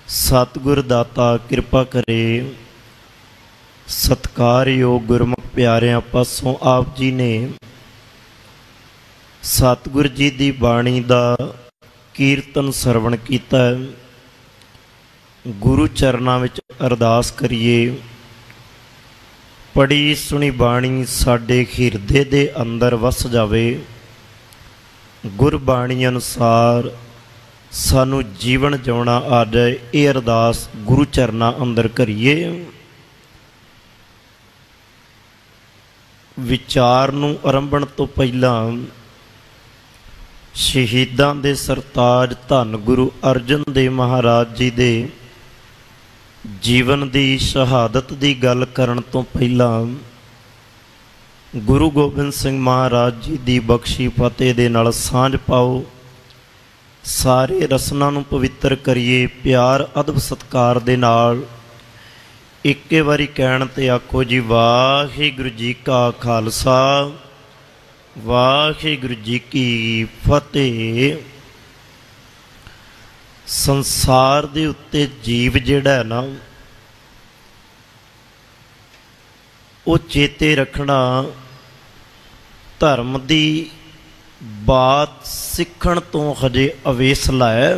सतगुर दाता किरपा करे। सत्कारयोग गुरमुख प्यारियां पासों आप जी ने सतगुर जी की बाणी का कीर्तन सरवण किया। गुरु चरनां विच अरदास करिए। पढ़ी सुनी बाणी साडे हिरदे दे अंदर वस जावे। गुरबाणी अनुसार सानू जीवन जिउणा आ जाए। ये अरदास गुरु चरनां अंदर करिए। विचार नूं आरंभण तो पहला शहीदां दे सरताज धन गुरु अर्जन देव महाराज जी दे जीवन की शहादत की गल करन तो पहला गुरु गोबिंद सिंह महाराज जी की बख्शी फतेह दे नाल सांझ पाओ। सारे रसना नूं पवित्र करिए। प्यार अदब सत्कार दे नाल इक्के वारी कहण ते आखो जी वाहिगुरू जी का खालसा वाहिगुरू जी की फतेह। संसार दे उत्ते जीव जिहड़ा है ना वो चेते रखना धर्म दी बात सिखण तो हजे अवेसला है।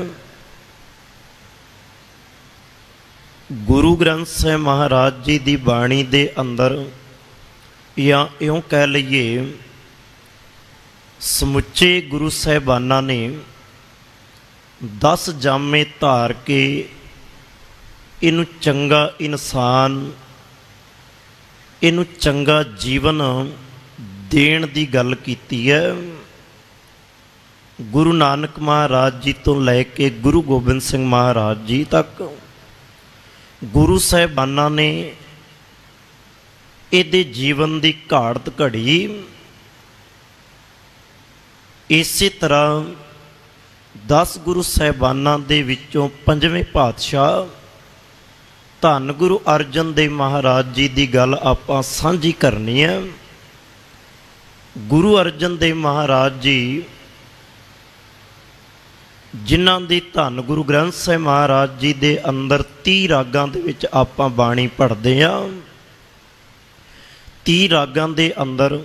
गुरु ग्रंथ साहिब महाराज जी की बाणी दे अंदर या इउं कह लईए समुचे गुरु साहिबाना ने 10 जामे धार के इनू चंगा इंसान इनू चंगा जीवन देण दी गल कीती है। गुरु नानक महाराज जी तो लैके गुरु गोबिंद सिंह महाराज जी तक गुरु साहिबाना ने इहदे जीवन की घाड़त घड़ी। इसी तरह 10 गुरु साहिबाना दे विचों 5वें पातशाह धन गुरु अर्जन देव महाराज जी की गल आपां सांझी करनी है। गुरु अर्जन देव महाराज जी जिन्हां दी धन गुरु ग्रंथ साहिब महाराज जी दे अंदर 30 रागां दे विच आपां बाणी पढ़दे हां। 30 रागां दे अंदर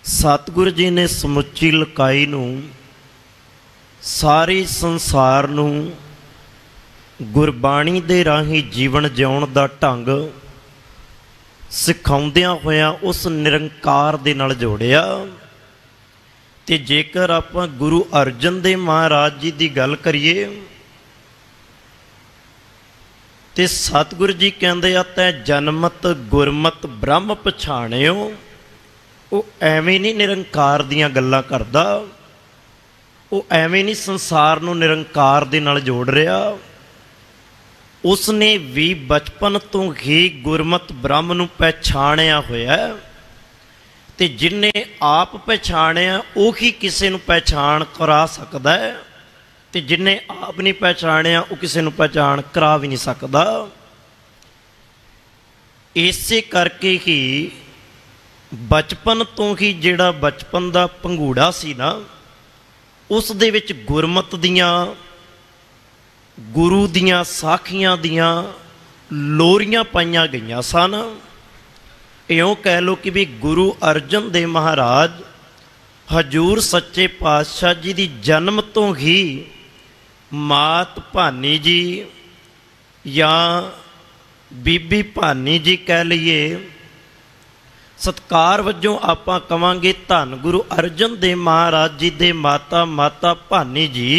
सतगुर जी ने समुची लकाई नूं सारे संसार नूं गुरबाणी दे राही जीवन जिउण दा ढंग सिखाउंदियां होया उस निरंकार दे नाल जोड़िया। ते जेकर आपां गुरु अर्जन देव महाराज जी की गल करिए ते सतगुर जी कहंदे आ तैं जनमत गुरमत ब्रह्म पछाणियो। वो एवें नहीं निरंकार दियां गल्लां करदा। वो एवें नहीं संसार नूं निरंकार दे नाल जोड़ रहा। उसने भी बचपन तो ही गुरमत ब्रह्म नूं पहचाणिया होया। ते जिन्ने आप पहचाणिया उही किसी नूं पहचान करा सकदा है। ते जिन्ने आप नहीं पहचाणिया वो किसी नूं पहचान करा भी नहीं सकदा। इसे करके ही बचपन तो ही जिहड़ा बचपन दा पंघूड़ा सी ना उस दे विच गुरमत दियां गुरु दियां साखियां दियां लोरियां पाईयां गईयां सन। इउं कह लो कि भी गुरु अर्जन देव महाराज हजूर सच्चे पातशाह जी की जन्म तो ही मात भानी जी या बीबी भानी जी कह लीए सत्कार वजों आपां कवांगे धन गुरु अर्जन देव महाराज जी दे माता माता भानी जी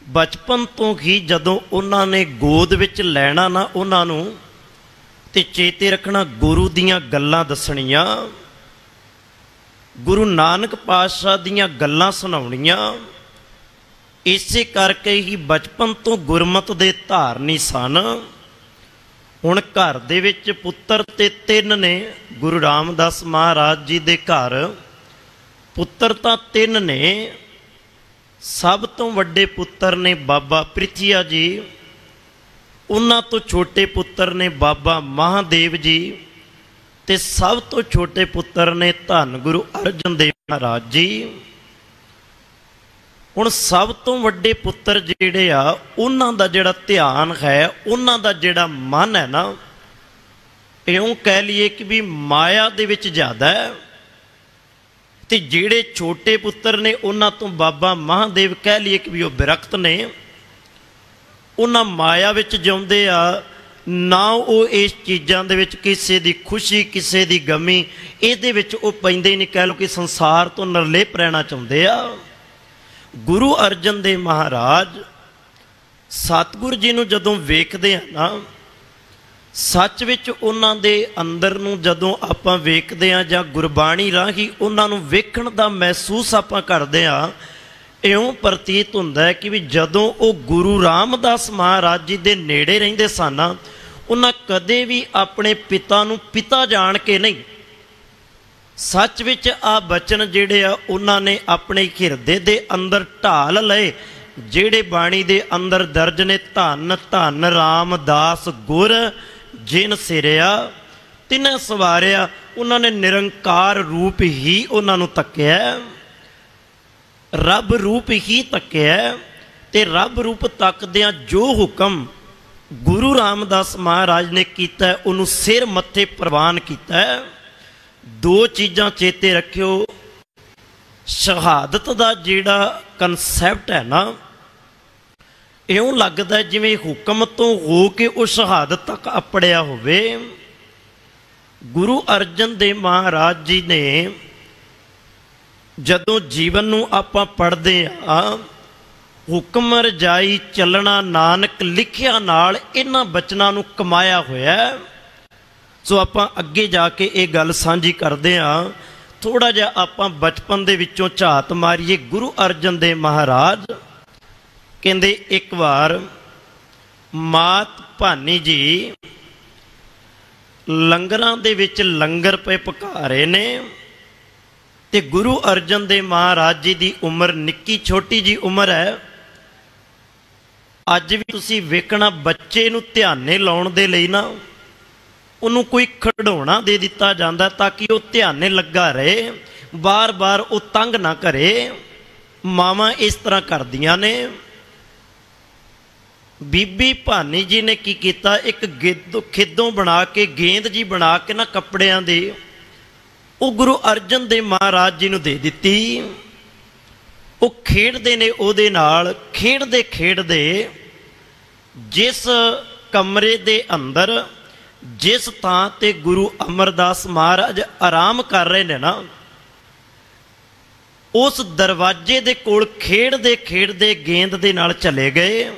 बचपन तो ही जदों उन्होंने गोद विच लैना ना उन्होंने ते चेते रखना गुरु दियां गल्लां दसणियां गुरु नानक पातशाह दियां गल्लां सुनाउणियां। इसे करके ही बचपन तो गुरमत दे धारनी सन। हुण घर दे विच पुत्तर ते 3 ने। गुरु रामदास महाराज जी दे घर पुत्तर तां 3 ने। सब तो वड्डे पुत्तर ने बाबा प्रिथिया जी। उन्हां तो छोटे पुत्तर ने बाबा महादेव जी। ते सब तो छोटे पुत्र ने धन गुरु अर्जन देव महाराज जी। ਹੁਣ ਸਭ ਤੋਂ ਵੱਡੇ ਪੁੱਤਰ ਜਿਹੜੇ ਆ ਉਹਨਾਂ ਦਾ ਜਿਹੜਾ ਧਿਆਨ ਹੈ, ਉਹਨਾਂ ਦਾ ਜਿਹੜਾ ਮਨ ਹੈ ਨਾ, ਇਉਂ ਕਹਿ ਲਈਏ ਕਿ ਵੀ ਮਾਇਆ ਦੇ ਵਿੱਚ ਜ਼ਿਆਦਾ ਹੈ। ਤੇ ਜਿਹੜੇ ਛੋਟੇ ਪੁੱਤਰ ਨੇ ਉਹਨਾਂ ਤੋਂ ਬਾਬਾ ਮਹਾਦੇਵ ਕਹਿ ਲਈਏ ਕਿ ਵੀ ਉਹ ਬਿਰਕਤ ਨੇ, ਉਹਨਾਂ ਮਾਇਆ ਵਿੱਚ ਜਿਉਂਦੇ ਆ, ਨਾ ਉਹ ਇਸ ਚੀਜ਼ਾਂ ਦੇ ਵਿੱਚ ਕਿਸੇ ਦੀ ਖੁਸ਼ੀ ਕਿਸੇ ਦੀ ਗਮੀ ਇਹਦੇ ਵਿੱਚ ਉਹ ਪੈਂਦੇ ਹੀ ਨਹੀਂ। ਕਹਿ ਲਓ ਕਿ ਸੰਸਾਰ ਤੋਂ ਨਿਰਲੇਪ ਰਹਿਣਾ ਚਾਹੁੰਦੇ ਆ। ਗੁਰੂ ਅਰਜਨ ਦੇਵ ਮਹਾਰਾਜ ਸਤਿਗੁਰੂ ਜੀ ਨੂੰ ਜਦੋਂ ਵੇਖਦੇ ਆ ਨਾ, ਸੱਚ ਵਿੱਚ ਉਹਨਾਂ ਦੇ ਅੰਦਰ ਨੂੰ ਜਦੋਂ ਆਪਾਂ ਵੇਖਦੇ ਹਾਂ ਜਾਂ ਗੁਰਬਾਣੀ ਰਾਹੀਂ ਉਹਨਾਂ ਨੂੰ ਵੇਖਣ ਦਾ ਮਹਿਸੂਸ ਆਪਾਂ ਕਰਦੇ ਹਾਂ, ਇਉਂ ਪ੍ਰਤੀਤ ਹੁੰਦਾ ਹੈ ਕਿ ਵੀ ਜਦੋਂ ਉਹ ਗੁਰੂ ਰਾਮਦਾਸ ਮਹਾਰਾਜ ਜੀ ਦੇ ਨੇੜੇ ਰਹਿੰਦੇ ਸਨ, ਉਹਨਾਂ ਕਦੇ ਵੀ ਆਪਣੇ ਪਿਤਾ ਨੂੰ ਪਿਤਾ ਜਾਣ ਕੇ ਨਹੀਂ, ਸੱਚ ਵਿੱਚ ਆ ਬਚਨ ਜਿਹੜੇ ਆ ਉਹਨਾਂ ਨੇ ਆਪਣੇ ਹਿਰਦੇ ਦੇ ਅੰਦਰ ਢਾਲ ਲਏ, ਜਿਹੜੇ ਬਾਣੀ ਦੇ ਅੰਦਰ ਦਰਜ ਨੇ। ਧੰਨ ਧੰਨ ਰਾਮਦਾਸ ਗੁਰ ਜਿਨ ਸਿਰਿਆ ਤਿਨੈ ਸਵਾਰਿਆ। ਉਹਨਾਂ ਨੇ ਨਿਰੰਕਾਰ ਰੂਪ ਹੀ ਉਹਨਾਂ ਨੂੰ ਤੱਕਿਆ, ਰੱਬ ਰੂਪ ਹੀ ਤੱਕਿਆ। ਤੇ ਰੱਬ ਰੂਪ ਤੱਕਦਿਆਂ ਜੋ ਹੁਕਮ ਗੁਰੂ ਰਾਮਦਾਸ ਮਹਾਰਾਜ ਨੇ ਕੀਤਾ, ਉਹਨੂੰ ਸਿਰ ਮੱਥੇ ਪ੍ਰਵਾਨ ਕੀਤਾ। ਦੋ ਚੀਜ਼ਾਂ ਚੇਤੇ ਰੱਖਿਓ, ਸ਼ਹਾਦਤ ਦਾ ਜਿਹੜਾ ਕਨਸੈਪਟ ਹੈ ਨਾ, ਇਉਂ ਲੱਗਦਾ ਜਿਵੇਂ ਹੁਕਮ ਤੋਂ ਹੋ ਕੇ ਉਹ ਸ਼ਹਾਦਤ ਤੱਕ ਅਪੜਿਆ ਹੋਵੇ। ਗੁਰੂ ਅਰਜਨ ਦੇਵ ਮਹਾਰਾਜ ਜੀ ਨੇ ਜਦੋਂ ਜੀਵਨ ਨੂੰ ਆਪਾਂ ਪੜ੍ਹਦੇ ਹਾਂ, ਹੁਕਮ ਰਜਾਈ ਚੱਲਣਾ ਨਾਨਕ ਲਿਖਿਆ ਨਾਲ ਇਹਨਾਂ ਬਚਨਾਂ ਨੂੰ ਕਮਾਇਆ ਹੋਇਆ। ਸੋ ਆਪਾਂ ਅੱਗੇ ਜਾ ਕੇ ਇਹ ਗੱਲ ਸਾਂਝੀ ਕਰਦੇ ਹਾਂ। ਥੋੜ੍ਹਾ ਜਿਹਾ ਆਪਾਂ ਬਚਪਨ ਦੇ ਵਿੱਚੋਂ ਝਾਤ ਮਾਰੀਏ। ਗੁਰੂ ਅਰਜਨ ਦੇਵ ਮਹਾਰਾਜ ਕਹਿੰਦੇ ਇੱਕ ਵਾਰ ਮਾਤ ਭਾਨੀ ਜੀ ਲੰਗਰਾਂ ਦੇ ਵਿੱਚ ਲੰਗਰ ਪਏ ਪਕਾ ਰਹੇ ਨੇ, ਤੇ ਗੁਰੂ ਅਰਜਨ ਦੇਵ ਮਹਾਰਾਜ ਜੀ ਦੀ ਉਮਰ ਨਿੱਕੀ ਛੋਟੀ ਜੀ ਉਮਰ ਹੈ। ਅੱਜ ਵੀ ਤੁਸੀਂ ਵੇਖਣਾ, ਬੱਚੇ ਨੂੰ ਧਿਆਨੇ ਲਾਉਣ ਦੇ ਲਈ ਨਾ ਉਹਨੂੰ ਕੋਈ ਖਿਡੌਣਾ ਦੇ ਦਿੱਤਾ ਜਾਂਦਾ ਤਾਂ ਕਿ ਉਹ ਧਿਆਨੇ ਲੱਗਾ ਰਹੇ, ਬਾਰ-ਬਾਰ ਉਹ ਤੰਗ ਨਾ ਕਰੇ। ਮਾਵਾਂ ਇਸ ਤਰ੍ਹਾਂ ਕਰਦੀਆਂ ਨੇ। ਬੀਬੀ ਭਾਨੀ ਜੀ ਨੇ ਕੀ ਕੀਤਾ, ਇੱਕ ਖਿੱਦੋਂ ਬਣਾ ਕੇ, ਗੇਂਦ ਜੀ ਬਣਾ ਕੇ ਨਾ ਕੱਪੜਿਆਂ ਦੇ, ਉਹ ਗੁਰੂ ਅਰਜਨ ਦੇਵ ਮਹਾਰਾਜ ਜੀ ਨੂੰ ਦੇ ਦਿੱਤੀ। ਉਹ ਖੇਡਦੇ ਨੇ ਉਹਦੇ ਨਾਲ। ਖੇਡਦੇ ਖੇਡਦੇ ਜਿਸ ਕਮਰੇ ਦੇ ਅੰਦਰ, ਜਿਸ ਥਾਂ ਤੇ ਗੁਰੂ ਅਮਰਦਾਸ ਮਹਾਰਾਜ ਆਰਾਮ ਕਰ ਰਹੇ ਨੇ ਨਾ, ਉਸ ਦਰਵਾਜ਼ੇ ਦੇ ਕੋਲ ਖੇਡਦੇ ਖੇਡਦੇ ਗੇਂਦ ਦੇ ਨਾਲ ਚਲੇ ਗਏ।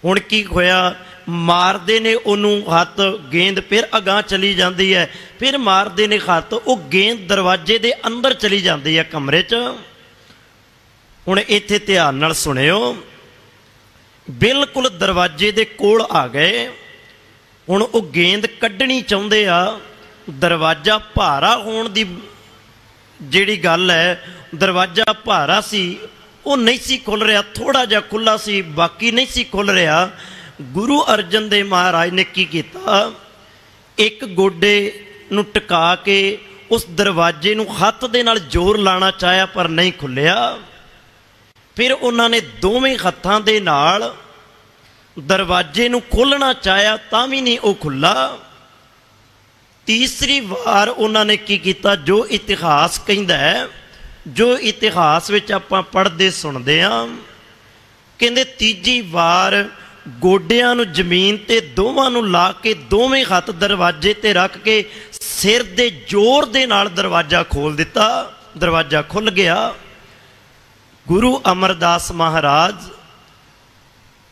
ਹੁਣ ਕੀ ਹੋਇਆ, ਮਾਰਦੇ ਨੇ ਉਹਨੂੰ ਹੱਥ, ਗੇਂਦ ਫਿਰ ਅਗਾਂਹ ਚਲੀ ਜਾਂਦੀ ਹੈ, ਫਿਰ ਮਾਰਦੇ ਨੇ ਹੱਥ, ਉਹ ਗੇਂਦ ਦਰਵਾਜ਼ੇ ਦੇ ਅੰਦਰ ਚਲੀ ਜਾਂਦੀ ਹੈ ਕਮਰੇ 'ਚ। ਹੁਣ ਇੱਥੇ ਧਿਆਨ ਨਾਲ ਸੁਣਿਓ, ਬਿਲਕੁਲ ਦਰਵਾਜ਼ੇ ਦੇ ਕੋਲ ਆ ਗਏ। ਹੁਣ ਉਹ ਗੇਂਦ ਕੱਢਣੀ ਚਾਹੁੰਦੇ ਆ। ਦਰਵਾਜ਼ਾ ਭਾਰਾ ਹੋਣ ਦੀ ਜਿਹੜੀ ਗੱਲ ਹੈ, ਦਰਵਾਜ਼ਾ ਭਾਰਾ ਸੀ, ਉਹ ਨਹੀਂ ਸੀ ਖੁੱਲ ਰਿਹਾ, ਥੋੜ੍ਹਾ ਜਿਹਾ ਖੁੱਲ੍ਹਾ ਸੀ, ਬਾਕੀ ਨਹੀਂ ਸੀ ਖੁੱਲ ਰਿਹਾ। ਗੁਰੂ ਅਰਜਨ ਦੇਵ ਮਹਾਰਾਜ ਨੇ ਕੀ ਕੀਤਾ, ਇੱਕ ਗੋਡੇ ਨੂੰ ਟਿਕਾ ਕੇ ਉਸ ਦਰਵਾਜ਼ੇ ਨੂੰ ਹੱਥ ਦੇ ਨਾਲ ਜ਼ੋਰ ਲਾਣਾ ਚਾਹਿਆ, ਪਰ ਨਹੀਂ ਖੁੱਲਿਆ। ਫਿਰ ਉਹਨਾਂ ਨੇ ਦੋਵੇਂ ਹੱਥਾਂ ਦੇ ਨਾਲ ਦਰਵਾਜ਼ੇ ਨੂੰ ਖੋਲ੍ਹਣਾ ਚਾਹਿਆ, ਤਾਂ ਵੀ ਨਹੀਂ ਉਹ ਖੁੱਲ੍ਹਾ। ਤੀਸਰੀ ਵਾਰ ਉਹਨਾਂ ਨੇ ਕੀ ਕੀਤਾ, ਜੋ ਇਤਿਹਾਸ ਕਹਿੰਦਾ ਹੈ, ਜੋ ਇਤਿਹਾਸ ਵਿੱਚ ਆਪਾਂ ਪੜ੍ਹਦੇ ਸੁਣਦੇ ਹਾਂ, ਕਹਿੰਦੇ ਤੀਜੀ ਵਾਰ ਗੋਡਿਆਂ ਨੂੰ ਜ਼ਮੀਨ ਤੇ ਦੋਵਾਂ ਨੂੰ ਲਾ ਕੇ, ਦੋਵੇਂ ਹੱਥ ਦਰਵਾਜ਼ੇ ਤੇ ਰੱਖ ਕੇ ਸਿਰ ਦੇ ਜ਼ੋਰ ਦੇ ਨਾਲ ਦਰਵਾਜ਼ਾ ਖੋਲ੍ਹ ਦਿੱਤਾ। ਦਰਵਾਜ਼ਾ ਖੁੱਲ੍ਹ ਗਿਆ। ਗੁਰੂ ਅਮਰਦਾਸ ਮਹਾਰਾਜ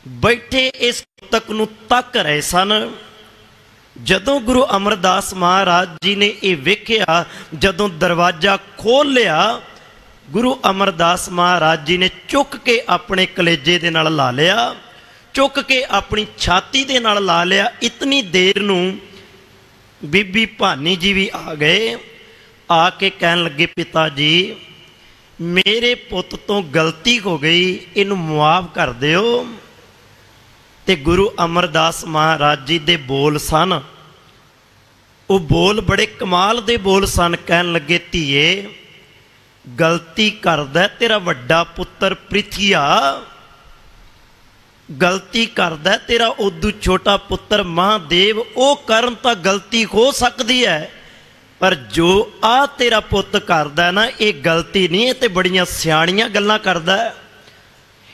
ਬੈਠੇ ਇਸ ਪੁਸਤਕ ਨੂੰ ਤੱਕ ਰਹੇ ਸਨ। ਜਦੋਂ ਗੁਰੂ ਅਮਰਦਾਸ ਮਹਾਰਾਜ ਜੀ ਨੇ ਇਹ ਵੇਖਿਆ, ਜਦੋਂ ਦਰਵਾਜ਼ਾ ਖੋਲ੍ਹ ਲਿਆ, ਗੁਰੂ ਅਮਰਦਾਸ ਮਹਾਰਾਜ ਜੀ ਨੇ ਚੁੱਕ ਕੇ ਆਪਣੇ ਕਲੇਜੇ ਦੇ ਨਾਲ ਲਾ ਲਿਆ, ਚੁੱਕ ਕੇ ਆਪਣੀ ਛਾਤੀ ਦੇ ਨਾਲ ਲਾ ਲਿਆ। ਇਤਨੀ ਦੇਰ ਨੂੰ ਬੀਬੀ ਭਾਨੀ ਜੀ ਵੀ ਆ ਗਏ। ਆ ਕੇ ਕਹਿਣ ਲੱਗੇ, ਪਿਤਾ ਜੀ ਮੇਰੇ ਪੁੱਤ ਤੋਂ ਗਲਤੀ ਹੋ ਗਈ, ਇਹਨੂੰ ਮੁਆਫ਼ ਕਰ ਦਿਓ। ਤੇ ਗੁਰੂ ਅਮਰਦਾਸ ਮਹਾਰਾਜ ਜੀ ਦੇ ਬੋਲ ਸਨ, ਉਹ ਬੋਲ ਬੜੇ ਕਮਾਲ ਦੇ ਬੋਲ ਸਨ। ਕਹਿਣ ਲੱਗੇ, ਧੀਏ गलती करदा तेरा वड्डा पुत्र पृथिया, गलती करदा तेरा उदू छोटा पुत्र महादेव। ओ करन तां गलती हो सकती है, पर जो आ तेरा पुत करदा ना ये गलती नहीं, ये ते बड़ियां सियाणियां गल्लां करदा,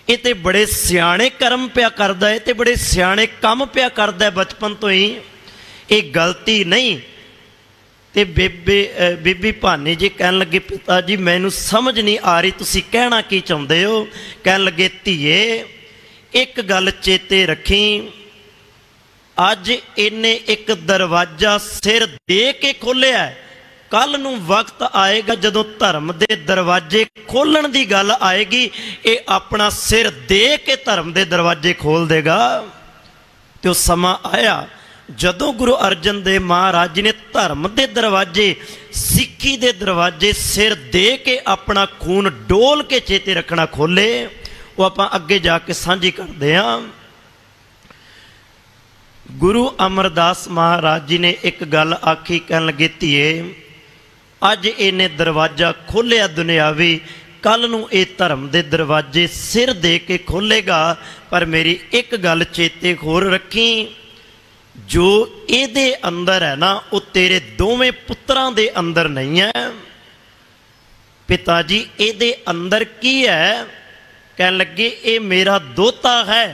ये ते बड़े सियाणे कर्म पिया करदा, ये ते बड़े सियाणे काम पिया करदा बचपन तो ही, ये गलती नहीं। ते बीबी भानी जी कहन लगे पिता जी मैनू समझ नहीं आ रही तुसी कहना की चाहुंदे हो। कहन लगे धीए एक गल चेते रखी, अज इन्हें एक दरवाजा सिर दे के खोलिया, कल नूं वक्त आएगा जदों धर्म दे दरवाजे खोलण दी गल आएगी, ये अपना सिर दे के धर्म दे दरवाजे खोल देगा। तो समा आया जदों गुरु अर्जन देव महाराज जी ने धर्म के दरवाजे, सिक्खी के दरवाजे सिर दे के अपना खून डोल के चेते रखना खोले, वो आप अगे जाके साझी करते हैं। गुरु अमरदास महाराज जी ने एक गल आखी, कहन लगे धीए अज इन्हें दरवाजा खोलिया दुनियावी, कल नूं ये धर्म के दरवाजे सिर दे के खोलेगा। पर मेरी एक गल चेते होर रखी, जो ये अंदर है ना वो तेरे दोवें पुत्रां दे अंदर नहीं है। पिता जी ये अंदर की है? कह लगे ये मेरा दोता है।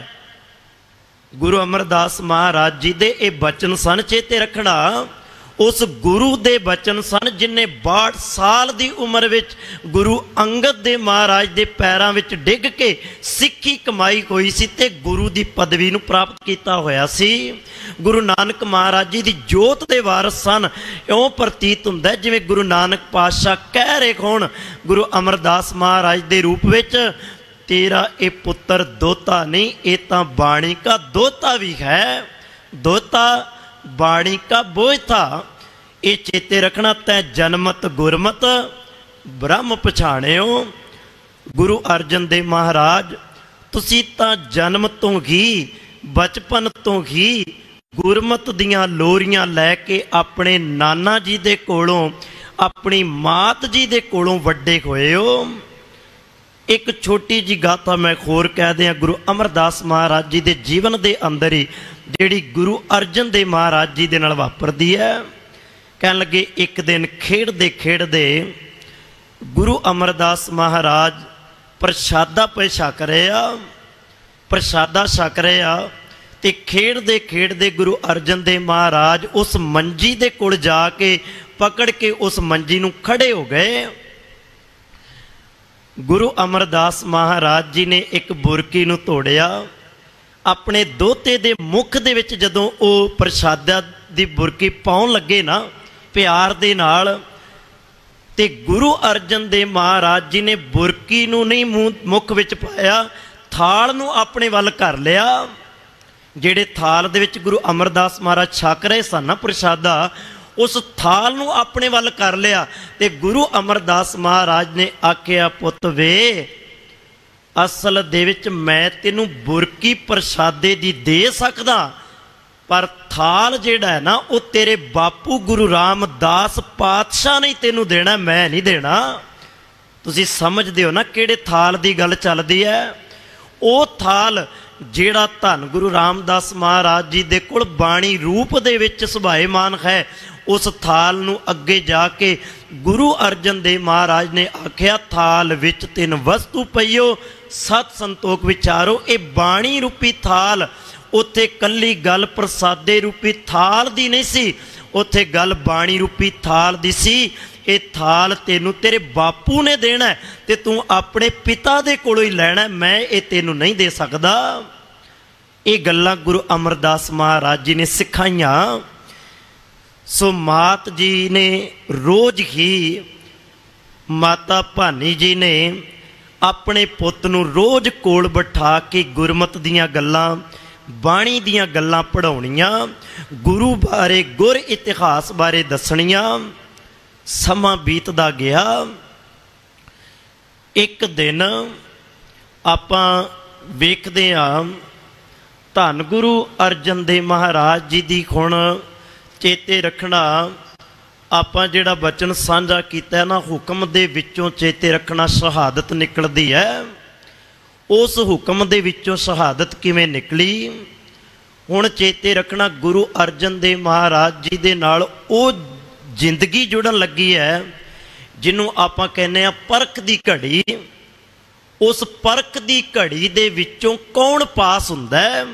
गुरु अमरदास महाराज जी दे ये बचन सन, चेते रखना उस गुरु दे बचन सन जिन्हें 62 साल की उम्र विच गुरु अंगद दे महाराज दे पैरां विच डिग के सिक्खी कमाई होई सी ते गुरु दी पदवी नूं प्राप्त कीता होया सी। गुरु नानक महाराज जी दी जोत दे वारस सन। इउं प्रतीत हुंदा जिवें गुरु नानक पातशाह कह रहे होण गुरु अमरदास महाराज दे रूप विच, तेरा ये पुत्र दोता नहीं, ये तां बाणी का दोता भी है। दोता बाणी का बोझ था। ये चेते रखना, तै जन्मत गुरमत ब्रह्म पछाणिओ। गुरु अर्जन देव महाराज तुसी तां जन्म तो ही, बचपन तो ही गुरमत दियां लोरियां लैके अपने नाना जी दे कोलों, अपनी मात जी दे कोलों वड्डे होए हो। एक छोटी जी गाथा मैं होर कह दियां, गुरु अमरदास महाराज जी दे जीवन दे अंदर ही जिहड़ी गुरु अर्जन देव महाराज जी दे नाल वापरदी है। कहन लगे एक दिन खेडदे खेडदे गुरु अमरदास महाराज प्रसादा पे छक रहे आ, प्रसादा छक रहे आ ते खेडदे खेडदे गुरु अर्जन देव महाराज उस मंजी दे कोल जाके पकड़ के उस मंजी नूं खड़े हो गए। गुरु अमरदास महाराज जी ने एक बुरकी नूं तोड़िया, अपने दोते दे मुख दे विच जदों वो प्रसादा दी बुरकी पाउण लगे ना प्यार दे नाल, ते गुरु अर्जन देव महाराज जी ने बुरकी नूं नहीं मुख विच पाया, थाल नूं अपने वल कर लिया। जिहड़े थाल दे विच गुरु अमरदास महाराज छक रहे सन ना प्रसादा, उस थाल नूं अपने वल कर लिया। ते गुरु अमरदास महाराज ने आख्या, पुत वे असल दे विच मैं तेनू बुरकी प्रसादे दी दे सकदा, पर थाल जिहड़ा है ना वो तेरे बापू गुरु रामदास पातशाह ने तेनू देना, मैं नहीं देना। तुसीं समझदे हो ना किहड़े थाल दी गल चलदी है। वो थाल जिहड़ा धन गुरु रामदास महाराज जी दे कोल बाणी रूप दे विच सुभाएमान है, उस थाल नूं अगे जाके गुरु अर्जन देव महाराज ने आख्या, थाल विच 3 वस्तु पईओ, सत संतोख विचारो। ये बाणी रूपी थाल, उत्थे कल्ली गल प्रसादे रूपी थाल दी नहीं सी, उत्थे गल बाणी रूपी थाल दी सी। ये थाल तेनू तेरे बापू ने देना है ते तू अपने पिता दे कोलों ही लैना है, मैं ये तेनू नहीं दे सकदा। ये गल्लां गुरु अमरदास महाराज जी ने सिखाइयां। सो मात जी ने रोज ही, माता भानी जी ने अपने पुत नूं रोज कोल बिठा के गुरमत दीयां गल्लां, बाणी दीयां गल्लां पढ़ाउणियां, गुरु बारे गुर इतिहास बारे दसणियां। समा बीतदा गया। एक दिन आपां वेखदे हां, धन गुरु अर्जन देव महाराज जी दी हुण चेते रखना, ਆਪਾਂ ਜਿਹੜਾ ਬਚਨ ਸਾਂਝਾ ਕੀਤਾ ਨਾ, ਹੁਕਮ ਦੇ ਵਿੱਚੋਂ ਚੇਤੇ ਰੱਖਣਾ ਸ਼ਹਾਦਤ ਨਿਕਲਦੀ ਹੈ। ਉਸ ਹੁਕਮ ਦੇ ਵਿੱਚੋਂ ਸ਼ਹਾਦਤ ਕਿਵੇਂ ਨਿਕਲੀ? ਹੁਣ ਚੇਤੇ ਰੱਖਣਾ, ਗੁਰੂ ਅਰਜਨ ਦੇਵ ਮਹਾਰਾਜ ਜੀ ਦੇ ਨਾਲ ਉਹ ਜ਼ਿੰਦਗੀ ਜੁੜਨ ਲੱਗੀ ਹੈ ਜਿਹਨੂੰ ਆਪਾਂ ਕਹਿੰਦੇ ਆ ਪਰਖ ਦੀ ਘੜੀ। ਉਸ ਪਰਖ ਦੀ ਘੜੀ ਦੇ ਵਿੱਚੋਂ ਕੌਣ ਪਾਸ ਹੁੰਦਾ ਹੈ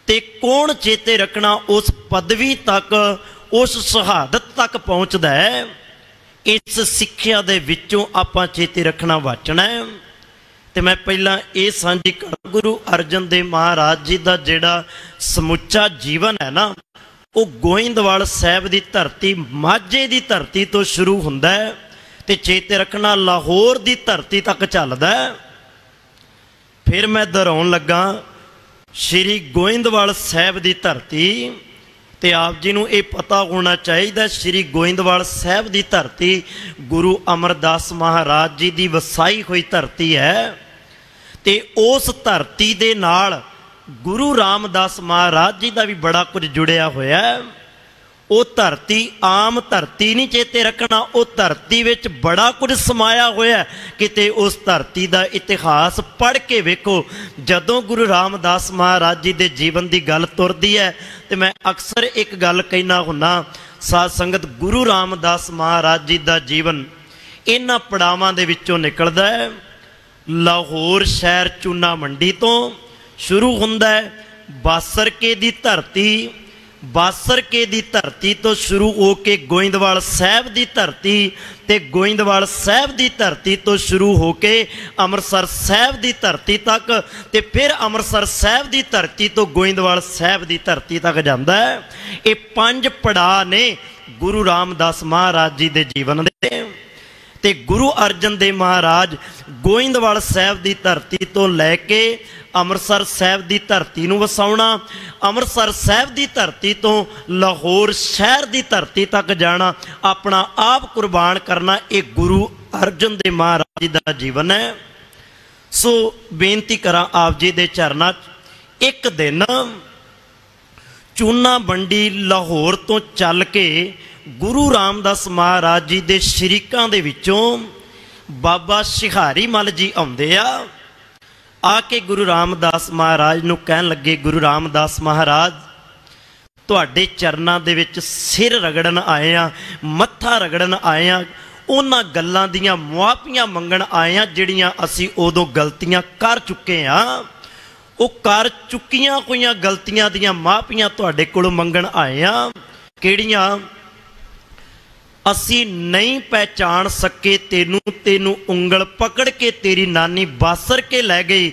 ਤੇ ਕੌਣ ਚੇਤੇ ਰੱਖਣਾ ਉਸ ਪਦਵੀ ਤੱਕ, ਉਸ ਸ਼ਹਾਦਤ ਤੱਕ ਪਹੁੰਚਦਾ ਹੈ। ਇਸ ਸਿੱਖਿਆ ਦੇ ਵਿੱਚੋਂ ਆਪਾਂ ਚੇਤੇ ਰੱਖਣਾ ਵਾਚਣਾ ਹੈ। ਤੇ ਮੈਂ ਪਹਿਲਾਂ ਇਹ ਸਾਂਝੀ ਕਰਾਂ, ਗੁਰੂ ਅਰਜਨ ਦੇਵ ਮਹਾਰਾਜ ਜੀ ਦਾ ਜਿਹੜਾ ਸਮੁੱਚਾ ਜੀਵਨ ਹੈ ਨਾ, ਉਹ ਗੋਇੰਦਵਾਲ ਸਾਹਿਬ ਦੀ ਧਰਤੀ, ਮਾਝੇ ਦੀ ਧਰਤੀ ਤੋਂ ਸ਼ੁਰੂ ਹੁੰਦਾ ਹੈ ਤੇ ਚੇਤੇ ਰੱਖਣਾ ਲਾਹੌਰ ਦੀ ਧਰਤੀ ਤੱਕ ਚੱਲਦਾ ਹੈ। ਫਿਰ ਮੈਂ ਦੁਹਰਾਉਣ ਲੱਗਾ ਸ਼੍ਰੀ ਗੋਇੰਦਵਾਲ ਸਾਹਿਬ ਦੀ ਧਰਤੀ, ਤੇ ਆਪ ਜੀ ਨੂੰ ਇਹ ਪਤਾ ਹੋਣਾ ਚਾਹੀਦਾ ਸ਼੍ਰੀ ਗੋਇੰਦਵਾਲ ਸਾਹਿਬ ਦੀ ਧਰਤੀ ਗੁਰੂ ਅਮਰਦਾਸ ਮਹਾਰਾਜ ਜੀ ਦੀ ਵਸਾਈ ਹੋਈ ਧਰਤੀ ਹੈ। ਤੇ ਉਸ ਧਰਤੀ ਦੇ ਨਾਲ ਗੁਰੂ ਰਾਮਦਾਸ ਮਹਾਰਾਜ ਜੀ ਦਾ ਵੀ ਬੜਾ ਕੁਝ ਜੁੜਿਆ ਹੋਇਆ ਹੈ। ਉਹ ਧਰਤੀ ਆਮ ਧਰਤੀ ਨਹੀਂ, ਚੇਤੇ ਰੱਖਣਾ ਉਹ ਧਰਤੀ ਵਿੱਚ ਬੜਾ ਕੁਝ ਸਮਾਇਆ ਹੋਇਆ। ਕਿਤੇ ਉਸ ਧਰਤੀ ਦਾ ਇਤਿਹਾਸ ਪੜ੍ਹ ਕੇ ਵੇਖੋ। ਜਦੋਂ ਗੁਰੂ ਰਾਮਦਾਸ ਮਹਾਰਾਜ ਜੀ ਦੇ ਜੀਵਨ ਦੀ ਗੱਲ ਤੁਰਦੀ ਹੈ ਤੇ ਮੈਂ ਅਕਸਰ ਇੱਕ ਗੱਲ ਕਹਿਣਾ ਹੁੰਦਾ, ਸਾਧ ਸੰਗਤ, ਗੁਰੂ ਰਾਮਦਾਸ ਮਹਾਰਾਜ ਜੀ ਦਾ ਜੀਵਨ ਇਹਨਾਂ ਪੜਾਵਾਂ ਦੇ ਵਿੱਚੋਂ ਨਿਕਲਦਾ ਹੈ। ਲਾਹੌਰ ਸ਼ਹਿਰ ਚੂਨਾ ਮੰਡੀ ਤੋਂ ਸ਼ੁਰੂ ਹੁੰਦਾ ਹੈ। ਬਾਸਰਕੇ ਦੀ ਧਰਤੀ, ਬਾਸਰਕੇ ਦੀ ਧਰਤੀ ਤੋਂ ਸ਼ੁਰੂ ਹੋ ਕੇ ਗੋਇੰਦਵਾਲ ਸਾਹਿਬ ਦੀ ਧਰਤੀ, ਤੇ ਗੋਇੰਦਵਾਲ ਸਾਹਿਬ ਦੀ ਧਰਤੀ ਤੋਂ ਸ਼ੁਰੂ ਹੋ ਕੇ ਅੰਮ੍ਰਿਤਸਰ ਸਾਹਿਬ ਦੀ ਧਰਤੀ ਤੱਕ, ਤੇ ਫਿਰ ਅੰਮ੍ਰਿਤਸਰ ਸਾਹਿਬ ਦੀ ਧਰਤੀ ਤੋਂ ਗੋਇੰਦਵਾਲ ਸਾਹਿਬ ਦੀ ਧਰਤੀ ਤੱਕ ਜਾਂਦਾ ਹੈ। ਇਹ 5 ਪੜਾਅ ਨੇ ਗੁਰੂ ਰਾਮਦਾਸ ਮਹਾਰਾਜ ਜੀ ਦੇ ਜੀਵਨ ਦੇ। ਤੇ ਗੁਰੂ ਅਰਜਨ ਦੇਵ ਮਹਾਰਾਜ ਗੋਇੰਦਵਾਲ ਸਾਹਿਬ ਦੀ ਧਰਤੀ ਤੋਂ ਲੈ ਕੇ ਅੰਮ੍ਰਿਤਸਰ ਸਾਹਿਬ ਦੀ ਧਰਤੀ ਨੂੰ ਵਸਾਉਣਾ, ਅੰਮ੍ਰਿਤਸਰ ਸਾਹਿਬ ਦੀ ਧਰਤੀ ਤੋਂ ਲਾਹੌਰ ਸ਼ਹਿਰ ਦੀ ਧਰਤੀ ਤੱਕ ਜਾਣਾ, ਆਪਣਾ ਆਪ ਕੁਰਬਾਨ ਕਰਨਾ, ਇਹ ਗੁਰੂ ਅਰਜਨ ਦੇਵ ਮਹਾਰਾਜ ਜੀ ਦਾ ਜੀਵਨ ਹੈ। ਸੋ ਬੇਨਤੀ ਕਰਾਂ ਆਪ ਜੀ ਦੇ ਚਰਨਾਂ 'ਚ, ਇੱਕ ਦਿਨ ਚੂਨਾ ਮੰਡੀ ਲਾਹੌਰ ਤੋਂ ਚੱਲ ਕੇ ਗੁਰੂ ਰਾਮਦਾਸ ਮਹਾਰਾਜ ਜੀ ਦੇ ਸ਼ਰੀਕਾਂ ਦੇ ਵਿੱਚੋਂ ਬਾਬਾ ਸ਼ਿਹਾਰੀ ਮੱਲ ਜੀ ਆਉਂਦੇ ਆ ਕੇ ਗੁਰੂ ਰਾਮਦਾਸ ਮਹਾਰਾਜ ਨੂੰ ਕਹਿਣ ਲੱਗੇ, ਗੁਰੂ ਰਾਮਦਾਸ ਮਹਾਰਾਜ ਤੁਹਾਡੇ ਚਰਨਾਂ ਦੇ ਵਿੱਚ ਸਿਰ ਰਗੜਨ ਆਏ ਆ, ਮੱਥਾ ਰਗੜਨ ਆਏ ਆ, ਉਹਨਾਂ ਗੱਲਾਂ ਦੀਆਂ ਮੁਆਫੀਆਂ ਮੰਗਣ ਆਏ ਆ ਜਿਹੜੀਆਂ ਅਸੀਂ ਉਦੋਂ ਗਲਤੀਆਂ ਕਰ ਚੁੱਕੇ ਆ। ਉਹ ਕਰ ਚੁੱਕੀਆਂ ਹੋਈਆਂ ਗਲਤੀਆਂ ਦੀਆਂ ਮਾਫੀਆਂ ਤੁਹਾਡੇ ਕੋਲੋਂ ਮੰਗਣ ਆਏ ਆ। ਕਿਹੜੀਆਂ? ਅਸੀਂ ਨਹੀਂ ਪਹਿਚਾਣ ਸਕੇ ਤੈਨੂੰ ਉਂਗਲ ਪਕੜ ਕੇ ਤੇਰੀ ਨਾਨੀ ਬਾਸਰ ਕੇ ਲੈ ਗਈ।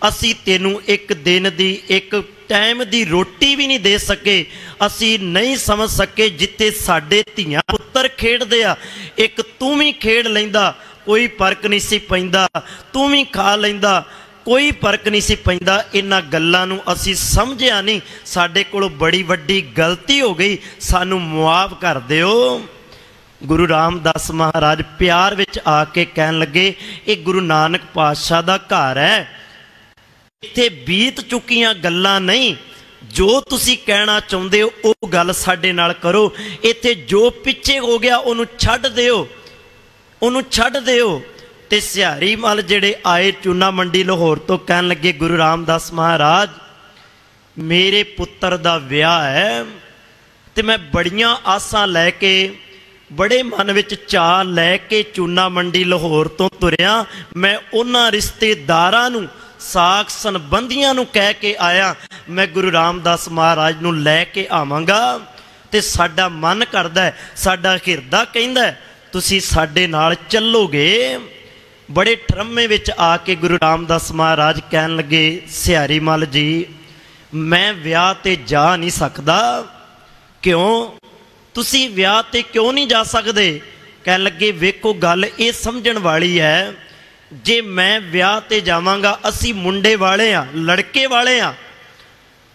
ਅਸੀਂ ਤੈਨੂੰ ਇੱਕ ਦਿਨ ਦੀ, ਇੱਕ ਟਾਈਮ ਦੀ ਰੋਟੀ ਵੀ ਨਹੀਂ ਦੇ ਸਕੇ। ਅਸੀਂ ਨਹੀਂ ਸਮਝ ਸਕੇ ਜਿੱਥੇ ਸਾਡੇ ਧੀਆਂ ਪੁੱਤਰ ਖੇਡਦੇ ਆ, ਇੱਕ ਤੂੰ ਵੀ ਖੇਡ ਲੈਂਦਾ, ਕੋਈ ਫਰਕ ਨਹੀਂ ਸੀ ਪੈਂਦਾ, ਤੂੰ ਵੀ ਖਾ ਲੈਂਦਾ, ਕੋਈ ਫਰਕ ਨਹੀਂ ਸੀ ਪੈਂਦਾ। ਇਹਨਾਂ ਗੱਲਾਂ ਨੂੰ ਅਸੀਂ ਸਮਝਿਆ ਨਹੀਂ, ਸਾਡੇ ਕੋਲੋਂ ਬੜੀ ਵੱਡੀ ਗਲਤੀ ਹੋ ਗਈ, ਸਾਨੂੰ ਮੁਆਫ ਕਰ ਦਿਓ। ਗੁਰੂ ਰਾਮਦਾਸ ਮਹਾਰਾਜ ਪਿਆਰ ਵਿੱਚ ਆ ਕੇ ਕਹਿਣ ਲੱਗੇ, ਇਹ ਗੁਰੂ ਨਾਨਕ ਪਾਤਸ਼ਾਹ ਦਾ ਘਰ ਹੈ, ਇੱਥੇ ਬੀਤ ਚੁੱਕੀਆਂ ਗੱਲਾਂ ਨਹੀਂ, ਜੋ ਤੁਸੀਂ ਕਹਿਣਾ ਚਾਹੁੰਦੇ ਹੋ ਉਹ ਗੱਲ ਸਾਡੇ ਨਾਲ ਕਰੋ। ਇੱਥੇ ਜੋ ਪਿੱਛੇ ਹੋ ਗਿਆ ਉਹਨੂੰ ਛੱਡ ਦਿਓ, ਉਹਨੂੰ ਛੱਡ ਦਿਓ। ਤੇ ਸਿਹਾਰੀ ਮੱਲ ਜਿਹੜੇ ਆਏ ਚੂਨਾ ਮੰਡੀ ਲਾਹੌਰ ਤੋਂ, ਕਹਿਣ ਲੱਗੇ, ਗੁਰੂ ਰਾਮਦਾਸ ਮਹਾਰਾਜ ਮੇਰੇ ਪੁੱਤਰ ਦਾ ਵਿਆਹ ਹੈ ਤੇ ਮੈਂ ਬੜੀਆਂ ਆਸਾਂ ਲੈ ਕੇ, ਬੜੇ ਮਨ ਵਿੱਚ ਚਾਅ ਲੈ ਕੇ ਚੂਨਾ ਮੰਡੀ ਲਾਹੌਰ ਤੋਂ ਤੁਰਿਆ। ਮੈਂ ਉਹਨਾਂ ਰਿਸ਼ਤੇਦਾਰਾਂ ਨੂੰ, ਸਾਕ ਸੰਬੰਧੀਆਂ ਨੂੰ ਕਹਿ ਕੇ ਆਇਆ, ਮੈਂ ਗੁਰੂ ਰਾਮਦਾਸ ਮਹਾਰਾਜ ਨੂੰ ਲੈ ਕੇ ਆਵਾਂਗਾ ਤੇ ਸਾਡਾ ਮਨ ਕਰਦਾ ਹੈ, ਸਾਡਾ ਹਿਰਦਾ ਕਹਿੰਦਾ ਤੁਸੀਂ ਸਾਡੇ ਨਾਲ ਚੱਲੋਗੇ। ਬੜੇ ਠਰਮੇ ਵਿੱਚ ਆ ਕੇ ਗੁਰੂ ਰਾਮਦਾਸ ਮਹਾਰਾਜ ਕਹਿਣ ਲੱਗੇ, ਸਿਹਾਰੀ ਮੱਲ ਜੀ ਮੈਂ ਵਿਆਹ ਤੇ ਜਾ ਨਹੀਂ ਸਕਦਾ। ਕਿਉਂ? ਤੁਸੀਂ ਵਿਆਹ ਤੇ ਕਿਉਂ ਨਹੀਂ ਜਾ ਸਕਦੇ? ਕਹਿਣ ਲੱਗੇ, ਵੇਖੋ ਗੱਲ ਇਹ ਸਮਝਣ ਵਾਲੀ ਹੈ, ਜੇ ਮੈਂ ਵਿਆਹ ਤੇ ਜਾਵਾਂਗਾ, ਅਸੀਂ ਮੁੰਡੇ ਵਾਲੇ ਆ, ਲੜਕੇ ਵਾਲੇ ਆ,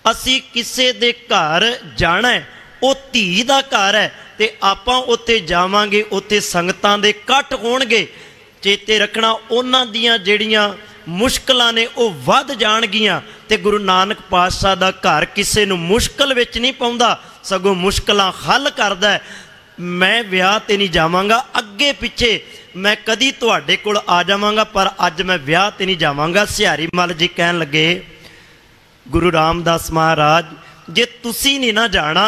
ਅਸੀਂ ਕਿਸੇ ਦੇ ਘਰ ਜਾਣਾ ਹੈ, ਉਹ ਧੀ ਦਾ ਘਰ ਹੈ ਤੇ ਆਪਾਂ ਉੱਥੇ ਜਾਵਾਂਗੇ, ਉੱਥੇ ਸੰਗਤਾਂ ਦੇ ਇਕੱਠ ਹੋਣਗੇ। ਚੇਤੇ ਰੱਖਣਾ ਉਹਨਾਂ ਦੀਆਂ ਜਿਹੜੀਆਂ ਮੁਸ਼ਕਲਾਂ ਨੇ ਉਹ ਵੱਧ ਜਾਣਗੀਆਂ। ਤੇ ਗੁਰੂ ਨਾਨਕ ਪਾਤਸ਼ਾਹ ਦਾ ਘਰ ਕਿਸੇ ਨੂੰ ਮੁਸ਼ਕਲ ਵਿੱਚ ਨਹੀਂ ਪਾਉਂਦਾ, ਸਗੋਂ ਮੁਸ਼ਕਲਾਂ ਹੱਲ ਕਰਦਾ ਹੈ। मैं ਵਿਆਹ ਤੇ नहीं जावांगा, अगे पिछे मैं कदी तुहाडे कोल आ जावांगा, पर अज मैं ਵਿਆਹ ਤੇ नहीं जावांगा। सिहारी मल जी कहन लगे, गुरु रामदास महाराज जे तुसी नहीं ना जाना,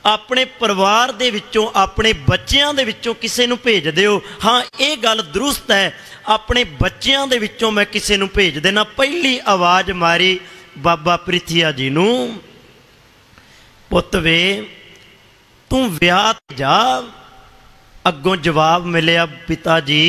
अपने परिवार दे विचों अपने बच्चियां दे विचों किसे नूं भेज दिओ। हाँ, ये गल दुरुस्त है, अपने बच्चियां दे विचों मैं किसे नूं भेज देना। पहली आवाज़ मारी बाबा प्रीथिया जी नूं, पुत वे तू विआह ते जा। अगों जवाब मिलिया, पिता जी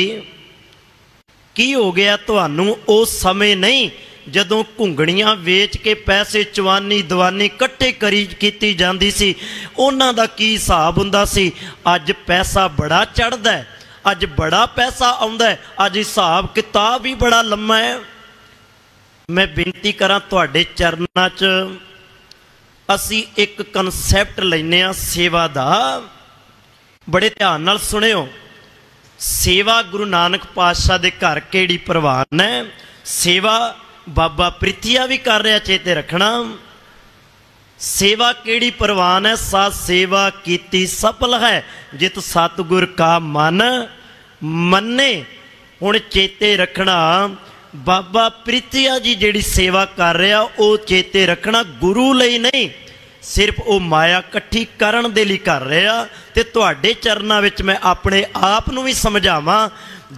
की हो गया तुहानूं? उस समय नहीं जदों घुंगड़ियां वेच के पैसे चवानी दवानी कट्ठे करी कीती जांदी सी, उन्हां दा की हिसाब हुंदा सी। अज पैसा बड़ा चढ़दा है, अज बड़ा पैसा आउंदा है, अज हिसाब किताब भी बड़ा लम्मा है। मैं बेनती करां तुहाडे चरनां च असी एक कनसैप्ट लैने आ सेवा दा, बड़े ध्यान नाल सुनियो। सेवा गुरु नानक पातशाह दे घर केड़ी प्रवान है, सेवा बाबा प्रीथिया भी कर रहा, चेते रखना। सेवा केड़ी प्रवान है? सा सेवा कीती सफल है, जित सतगुर का मन मन्ने। हुण चेते रखना, बाबा प्रीथिया जी जिहड़ी सेवा कर रहा, वो चेते रखना गुरु लई नहीं, सिर्फ वो माया कट्ठी करन दे लई कर रहा। ते तुहाडे चरनां विच मैं अपने आप नूं भी समझावां,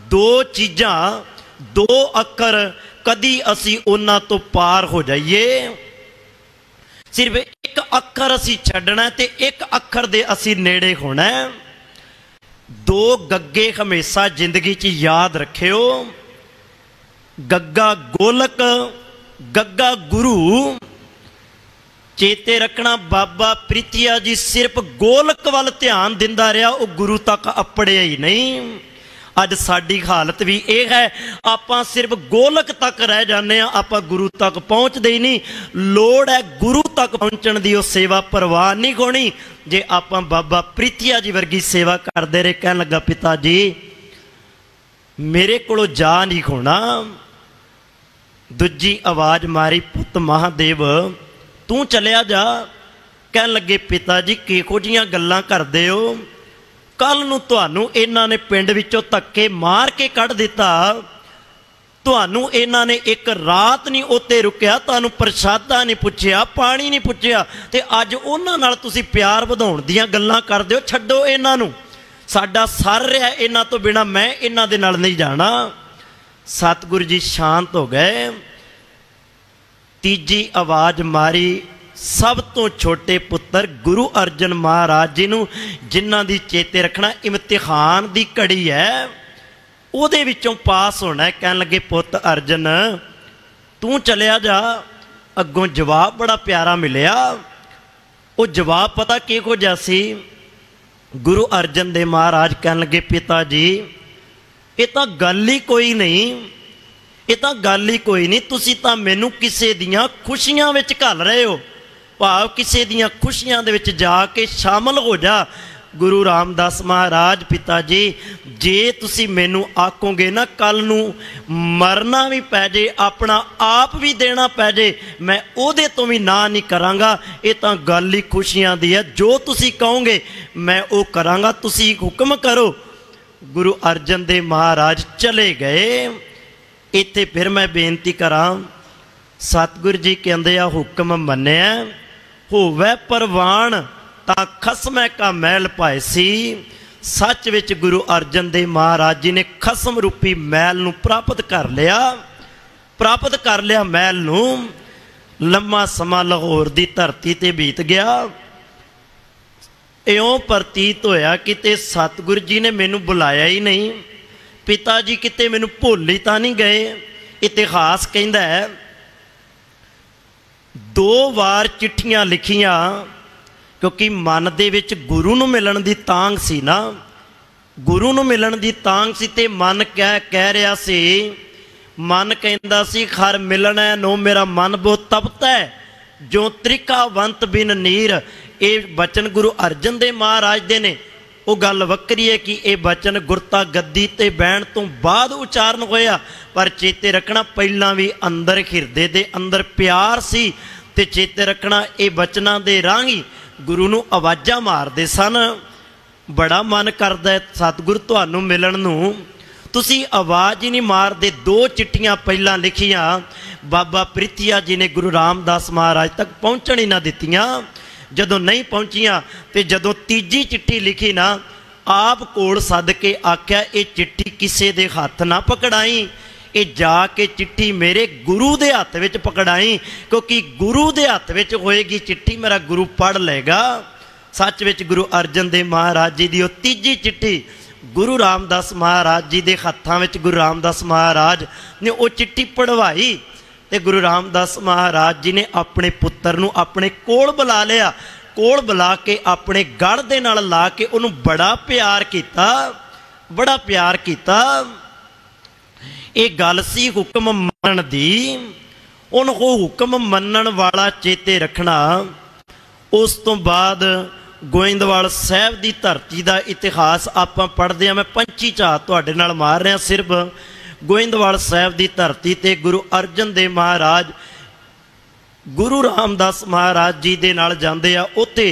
दो चीज़ां, दो अक्खर कदी असी उन्हां तो पार हो जाइए। सिर्फ एक अक्खर असी छड्डना ते एक अक्खर दे असी नेड़े होना। दो गग्गे हमेशा जिंदगी च याद रखियो, गग्गा गोलक, गग्गा गुरु। चेते रखना, बाबा प्रीथिया जी सिर्फ गोलक वाल ध्यान दिंदा रहा, वो गुरु तक अपड़िया ही नहीं। अज साडी हालत भी यह है, आपां सिर्फ गोलक तक रह जाने, आपां गुरु तक पहुँचते ही नहीं। लोड़ है गुरु तक पहुँचण दी, वो सेवा परवान नहीं होनी जे आपां बाबा प्रीथिया जी वर्गी सेवा करते रहे। कहन लगा, पिता जी मेरे कोलों जा नहीं होना। दूजी आवाज़ मारी, पुत महादेव तू चलिया जा। कहन लगे, पिता जी किहो जिहियां गल्लां करदे हो? कल नूं तुहानूं इन्हां ने पिंड विचों धक्के मार के कढ़ दिता, तुहानूं इन्हां ने एक रात नहीं उत्ते रुकिया, तुहानूं प्रसादा नहीं पुछिया, पानी नहीं पुछिया, ते अज उन्हां नाल तुसीं प्यार वधाउण दीयां गल्लां करदे हो। छड्डो इन्हां नूं, साडा सर रहा इन्हां तो बिना, मैं इन्हां दे नाल नहीं जाना। सतगुरु जी शांत हो गए। तीजी आवाज़ मारी, सब तो छोटे पुत्र गुरु अर्जन महाराज जी नूं, जिन्हां दी चेते रखना इम्तिहान दी घड़ी है, उहदे विचों पास होना है। कहन लगे, पुत अर्जन तू चलिया जा। अगों जवाब बड़ा प्यारा मिलिया। वो जवाब पता किहो जिहा सी? गुरु अर्जन देव महाराज कहन लगे, पिता जी ये तो गल ही कोई नहीं, ये तो गल ही कोई नहीं। तुसी तां मैनूं किसे दियां खुशियां विच घल रहे हो, भाव किसे दियां खुशियां दे विच जाके शामिल हो जा। गुरु रामदास महाराज, पिता जी जे तुसी मैनूं आखोगे ना, कल नूं मरना भी पै जे, अपना आप भी देना पै जे, मैं उहदे तो भी ना नहीं करांगा। ये तां गल ही खुशियां दी है, जो तुसी कहोगे मैं वो करांगा, तुसी हुक्म करो। गुरु अर्जन देव महाराज चले गए। इत्थे फिर मैं बेनती करां, सतगुरु जी कहंदे आ, हुक्म मन्निया होवे परवान तां खसमै का मैल पाए सी। सच विच गुरु अर्जन देव महाराज जी ने खसम रूपी मैल नूं प्राप्त कर लिया, प्राप्त कर लिया मैल नूं। लम्मा समा लाहौर दी धरती ते बीत गया। इयों प्रतीत होया किते सतगुरु जी ने मैनूं बुलाया ही नहीं, पिता जी किते मैनूं भुल ही तां नहीं गए। इतिहास कहंदा है 2 वार चिट्ठियां लिखियां, क्योंकि मन दे विच गुरु नूं मिलण दी तांग सी ना, गुरु नूं मिलण दी तांग सी। ते मन कह रहा सी, मन कहंदा सी खर मिलना नो मेरा मन बहुत तपता है, जो त्रिकावंत बिन नीर। ये बचन गुरु अर्जन देव महाराज दे ने। वो गल वक्री है कि ये बचन गुरता गद्दी ते बहन तो बाद उचारण होया, पर चेते रखना पहला भी अंदर हिरदे दे अंदर प्यार सी। ते चेते रखना ये बचना दे राही गुरु नूं आवाज़ां मारदे सन। बड़ा मन करदा है सतगुर तुहानू मिलन नू, तुसी आवाज़ ही नहीं मारते। 2 चिट्ठियां पहलां लिखियां बाबा प्रीतिया जी ने गुरु रामदास महाराज तक पहुँचण ही ना दित्तियां। जदों नहीं पहुँचियां तो जदों तीजी चिट्ठी लिखी ना, आप कोल सद के आख्या ये चिट्ठी किसी दे हत्थ ना पकड़ाई, ये जाके चिट्ठी मेरे गुरु दे हत्थ विच पकड़ाई, क्योंकि गुरु दे हत्थ विच होएगी चिट्ठी मेरा गुरु पढ़ लेगा। सच विच गुरु अर्जन देव महाराज जी की वो तीजी चिट्ठी गुरु रामदास महाराज जी के हत्थों में गुरु रामदास महाराज ने वो चिट्ठी पढ़वाई। तो गुरु रामदास महाराज जी ने अपने पुत्र नूं अपने कोल बुला लिया, कोल बुला के अपने गढ़ दे नाल ला के उन्होंने बड़ा प्यार किया, बड़ा प्यार किया। ये गल सी हुक्म मनण दी, उन्होंने हुक्म मनण वाला चेते रखना। उस तो बाद गोइंदवाल साहब की धरती का इतिहास आप पढ़ते हैं। मैं पंछी चाह तुहाडे नाल मार रहा, सिर्फ गोइंदवाल साहब की धरती ते गुरु अर्जन देव महाराज गुरु रामदास महाराज जी दे नाल जांदे आ। उत्थे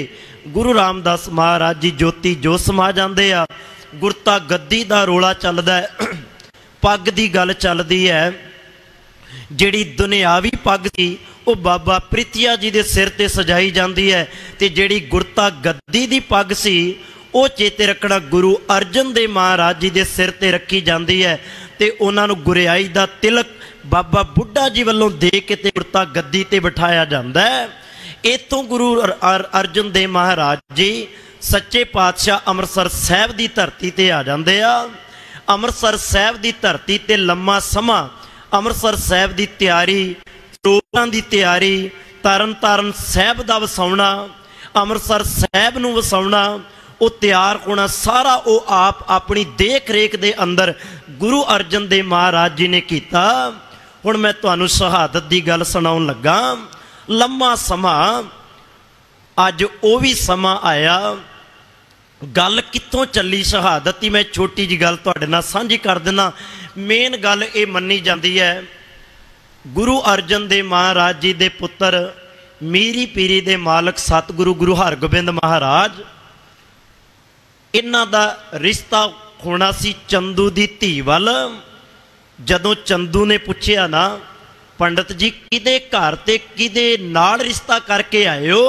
गुरु रामदास महाराज जी ज्योति जो समा जांदे आ। गुरता गद्दी दा रोला चलदा है, पग की गल चलदी है। जिहड़ी दुनियावी पग सी वो बाबा प्रीतिया जी दे सिर ते सजाई जाती है, तो जिहड़ी गुरता गद्दी दी पग सी वो चेते रखना गुरु अर्जन देव महाराज जी दे सिर ते रखी जाती है। तो उन्होंने गुरियाई दा तिलक बाबा बुढ़ा जी वालों दे के ते गुरता गद्दी ते बिठाया जाता है। इतों गुरु अर्जन देव महाराज जी सच्चे पातशाह अमृतसर साहब की धरती ते आ जाते आ। अमृतसर साहब की धरती ते लम्मा समा अमृतसर साहब की तैयारी, सरੋਵਰਾਂ की तैयारी, तरन तारण साहब का वसाउणा, अमृतसर साहब नूं वसाउणा, वो तैयार होना सारा वो आप अपनी देख रेख के अंदर गुरु अर्जन देव महाराज जी ने किया। हुण मैं तुहानूं शहादत की गल सुणाउण लगा। लम्मा समा अज वो भी समा आया। गल कित्थों चली शहादत की, मैं छोटी जी गल तुहाडे नाल सांझी कर देना। मेन गल ये मन्नी जाती है, गुरु अर्जन देव महाराज जी दे पुत्र मीरी पीरी दे मालक सतगुरु गुरु हरगोबिंद महाराज, इन्हां दा रिश्ता होना सी चंदू दी धी वल। जदों चंदू ने पूछया ना, पंडित जी किदे घर ते किदे नाल रिश्ता करके आए हो,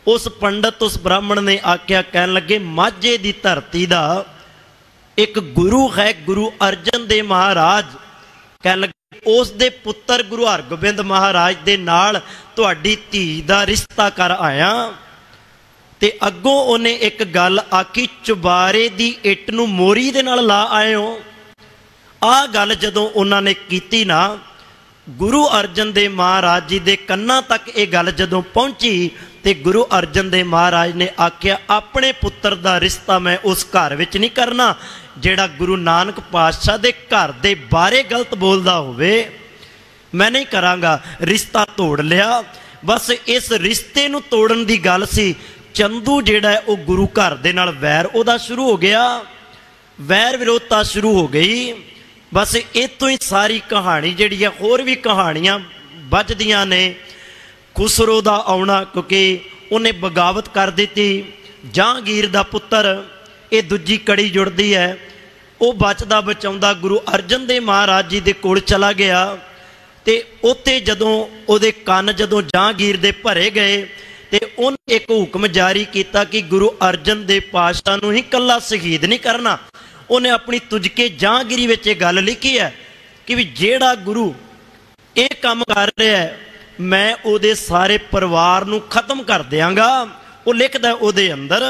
उस पंडित उस ब्राह्मण ने आख्या, कहन लगे माझे दी धरती दा एक गुरु है गुरु अर्जन देव महाराज। कहन लगे उस दे पुत्र गुरु हरगोबिंद महाराज दे नाल तुहाडी धी दा रिश्ता कर आया। ते अगों उन्हें एक गल आखी, चुबारे दी इट नूं मोरी दे नाल ला आए हो। आ गल जदों उन्होंने कीती ना, गुरु अर्जन देव महाराज जी दे कन्नां तक ये गल जदों पहुंची, ते गुरु अर्जन देव महाराज ने आख्या, अपने पुत्र दा रिश्ता मैं उस घर विच नहीं करना जिहड़ा गुरु नानक पातशाह दे घर दे बारे गलत बोलदा होवे, मैं नहीं करांगा। रिश्ता तोड़ लिया। बस इस रिश्ते नूं तोड़न दी गल सी। चंदू जिहड़ा है वो गुरु घर दे नाल वैर उहदा शुरू हो गया, वैर विरोधता शुरू हो गई। बस इतों ही सारी कहानी जिहड़ी है, होर भी कहानियां बजदियां ने। खुसरो दा आउणा, क्योंकि उन्हें बगावत कर दी। जहांगीर दा पुत्र, ये दूजी कड़ी जुड़ती है। वो बचदा बचाउंदा गुरु अर्जन देव महाराज जी दे कोल चला गया। तो उत्थे जदों उहदे कन्न जदों जहांगीर दे भरे गए, तो उन्हें एक हुक्म जारी किया कि गुरु अर्जन देव पातशाह नूं ही कल्ला शहीद नहीं करना। उन्हें अपनी तुझके जहांगीरी विच गल लिखी है कि भी जेड़ा गुरु ये काम कर रहा है, मैं उहदे सारे परिवार नूं खत्म कर देंगा। वो लिखदा उहदे अंदर।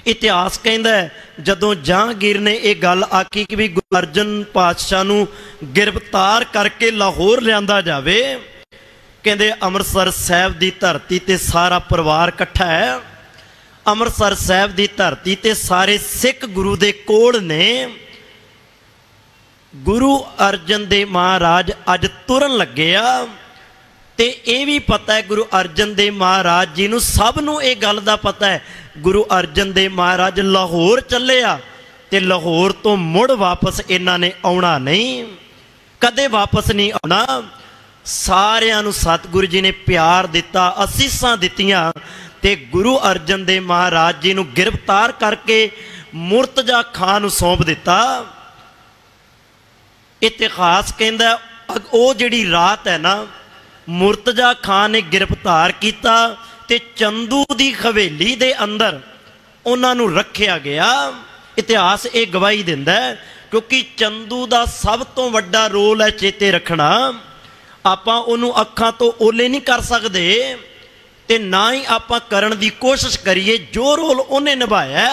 इतिहास कहता है, जदों जहांगीर ने यह गल आखी कि भी गुरु अर्जन पातशाह नूं गिरफ्तार करके लाहौर लिआंदा जावे, कहते अमृतसर साहब की धरती ते सारा परिवार इकट्ठा है। अमृतसर साहब की धरती ते सारे सिख गुरु दे कोल ने। गुरु अर्जन देव महाराज अज तुरन लगे आ। ते ये भी पता है गुरु अर्जन देव महाराज जी नूं, सब नूं ये गल दा पता है, गुरु अर्जन देव महाराज लाहौर चले आ ते लाहौर तो मुड़ वापस इन्हां ने आउणा नहीं, कदे वापस नहीं आउणा। सारियां नूं सतगुरु जी ने प्यार दिता, असीसां दित्तियां, ते गुरु अर्जन देव महाराज जी नूं गिरफ्तार करके मुर्तजा खां नूं सौंप दिता। इतिहास कहंदा वो जिहड़ी रात है ना, मुर्तजा खां ने गिरफ्तार किया ते चंदू दी हवेली दे अंदर उन्हां नूं रखिया गया। इतिहास ये गवाही दिंदा है, क्योंकि चंदू दा सब तो वड्डा रोल है चेते रखना। आपां उहनूं अखां तो ओले नहीं कर सकते ते ना ही आपां करन दी कोशिश करिए जो रोल उन्हें निभाया।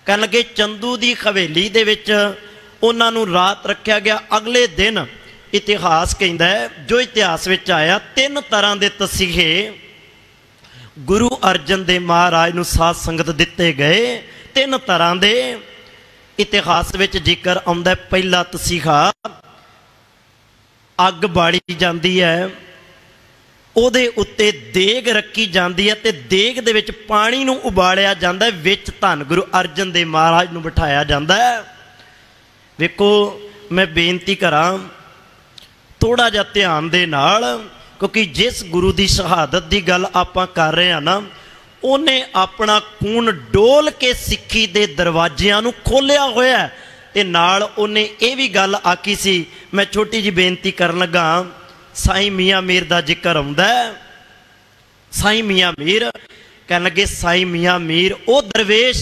कहन लगे चंदू दी हवेली दे विच उन्हां नूं रात रखिया गया। अगले दिन इतिहास कहता है, जो इतिहास विच आया, 3 तरह के तसीहे गुरु अर्जन देव महाराज नूं साध संगत दिते गए। 3 तरह के इतिहास विच जिक्र आउंदा है। पहला तसीहा, अग बाड़ी जाती है, उहदे उत्ते देग रखी जाती है ते देग दे विच पानी नूं उबालिया जाता है, विच धन गुरु अर्जन देव महाराज नूं बिठाया जाता है। वेखो मैं बेनती करां थोड़ा जिहा ध्यान दे नाल, क्योंकि जिस गुरु की शहादत की गल आपां कर रहे हैं ना, उन्हें अपना खून डोल के सिक्खी के दरवाजियां नूं खोलिया होया है ते नाल उन्हें ये भी गल आखी सी। मैं छोटी जी बेनती करन लगा, साईं मियाँ मीर का जिक्र आउंदा है। साईं मियाँ मीर कहन लगे, साईं मियाँ मीर वो दरवेश